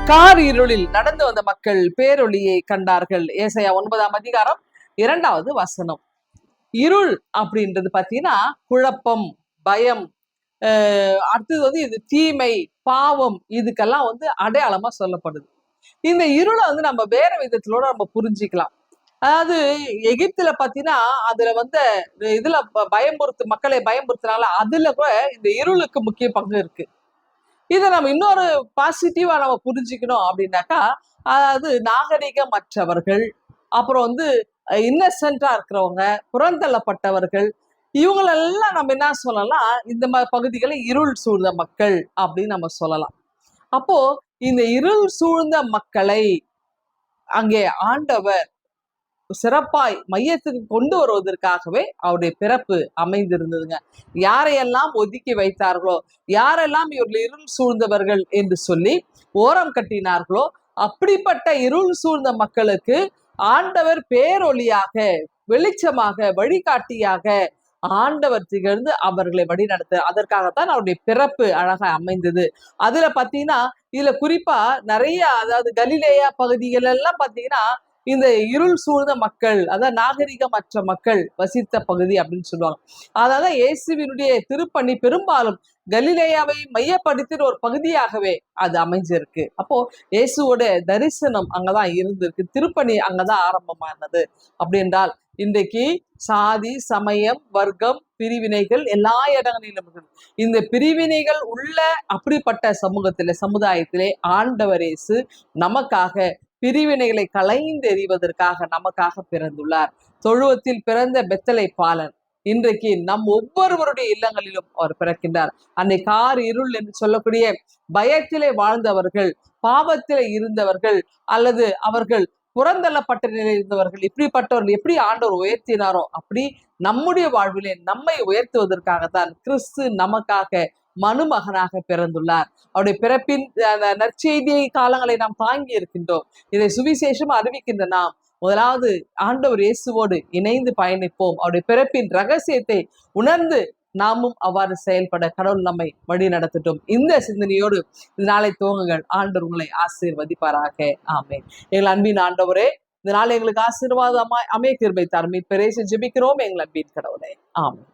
Car இருளில் நடந்து வந்த மக்கள் பேரொளியை கண்டார்கள். ஏசாயா 9 2வது வசனம். இருள் அப்படின்றது பாத்தீங்கன்னா குழப்பம், பயம், அடுத்தது இது தீமை, பாவம், இதுக்கெல்லாம் அடையாளமா சொல்லப்படுது. இந்த இருளை நம்ம வேற விதத்திலோட நம்ம புரிஞ்சுக்கலாம். அதாவது எகிப்துல பாத்தீங்கன்னா அதுல இதுல மக்களை பயம்புறுத்தினால அதுல கூட இந்த இருளுக்கு முக்கிய பங்கு இருக்கு. இதை நம்ம இன்னொரு பாசிட்டிவா நம்ம புரிஞ்சுக்கணும் அப்படின்னாக்கா, அதாவது நாகரிகமற்றவர்கள், அப்புறம் இன்னசென்டா இருக்கிறவங்க, புறந்தள்ளப்பட்டவர்கள், இவங்களெல்லாம் நம்ம என்ன சொல்லலாம், இந்த பகுதிகளை இருள் சூழ்ந்த மக்கள் அப்படின்னு நம்ம சொல்லலாம். அப்போ இந்த இருள் சூழ்ந்த மக்களை அங்கே ஆண்டவர் சிறப்பாய் மையத்துக்கு கொண்டு வருவதற்காகவே அவருடைய பிறப்பு அமைந்திருந்ததுங்க. யாரையெல்லாம் ஒதுக்கி வைத்தார்களோ, யாரெல்லாம் இவர்கள் இருள் சூழ்ந்தவர்கள் என்று சொல்லி ஓரம் கட்டினார்களோ, அப்படிப்பட்ட இருள் சூழ்ந்த மக்களுக்கு ஆண்டவர் பேரொளியாக, வெளிச்சமாக, வழிகாட்டியாக ஆண்டவர் திகழ்ந்து அவர்களை வழி நடத்த. அதற்காகத்தான் அவருடைய பிறப்பு அழகா அமைந்தது. அதுல பாத்தீங்கன்னா இதுல குறிப்பா நிறைய, அதாவது கலிலேயா பகுதிகள் எல்லாம் பாத்தீங்கன்னா இந்த இருள் சூழ்ந்த மக்கள், அதாவது நாகரிகமற்ற மக்கள் வசித்த பகுதி அப்படின்னு சொல்லுவாங்க. அதாவது இயேசுவினுடைய திருப்பணி பெரும்பாலும் கலிலேயாவை மையப்படுத்தின ஒரு பகுதியாகவே அது அமைஞ்சிருக்கு. அப்போ இயேசுவோட தரிசனம் அங்கதான் இருந்திருக்கு, திருப்பணி அங்கதான் ஆரம்பமானது. அப்படி என்றால் இன்றைக்கு சாதி, சமயம், வர்க்கம், பிரிவினைகள் எல்லா இடங்களிலும் இந்த பிரிவினைகள் உள்ள அப்படிப்பட்ட சமுதாயத்திலே ஆண்டவர் இயேசு நமக்காக பிரிவினைகளை களைந்தெறிவதற்காக நமக்காக பிறந்துள்ளார். தொழுவத்தில் பிறந்த பெத்தலை பாலன் இன்றைக்கு நம் ஒவ்வொருவருடைய இல்லங்களிலும் அவர் பிறக்கின்றார். அன்னைக்கு கார் இருள் என்று சொல்லக்கூடிய பயத்திலே வாழ்ந்தவர்கள், பாவத்திலே இருந்தவர்கள், அல்லது அவர்கள் புறந்தள்ளப்பட்ட நிலையில் இருந்தவர்கள், இப்படிப்பட்டவர்கள் எப்படி ஆண்டவர் உயர்த்தினாரோ அப்படி நம்முடைய வாழ்விலே நம்மை உயர்த்துவதற்காகத்தான் கிறிஸ்து நமக்காக மனுமகனாக பிறந்துள்ளார். அவருடைய பிறப்பின் நற்செய்தியை காலங்களை நாம் தாங்கி இருக்கின்றோம். இதை சுவிசேஷம் அறிவிக்கின்ற நாம் முதலாவது ஆண்டவர் இயேசுவோடு இணைந்து பயணிப்போம். அவருடைய பிறப்பின் ரகசியத்தை உணர்ந்து நாமும் அவ்வாறு செயல்பட கடவுள் நம்மை வழி நடத்தட்டும். இந்த சிந்தனையோடு நாளை துவங்குங்கள். ஆண்டவர் உங்களை ஆசீர்வதிப்பாராக. ஆமென். எங்கள் அன்பின் ஆண்டவரே, இந்த நாள் எங்களுக்கு ஆசீர்வாதமாய் அமைய கிருபை தாரும். மீட்பரே ஜெபிக்கிறோம் எங்கள் அன்பின் கடவுளே. ஆமென்.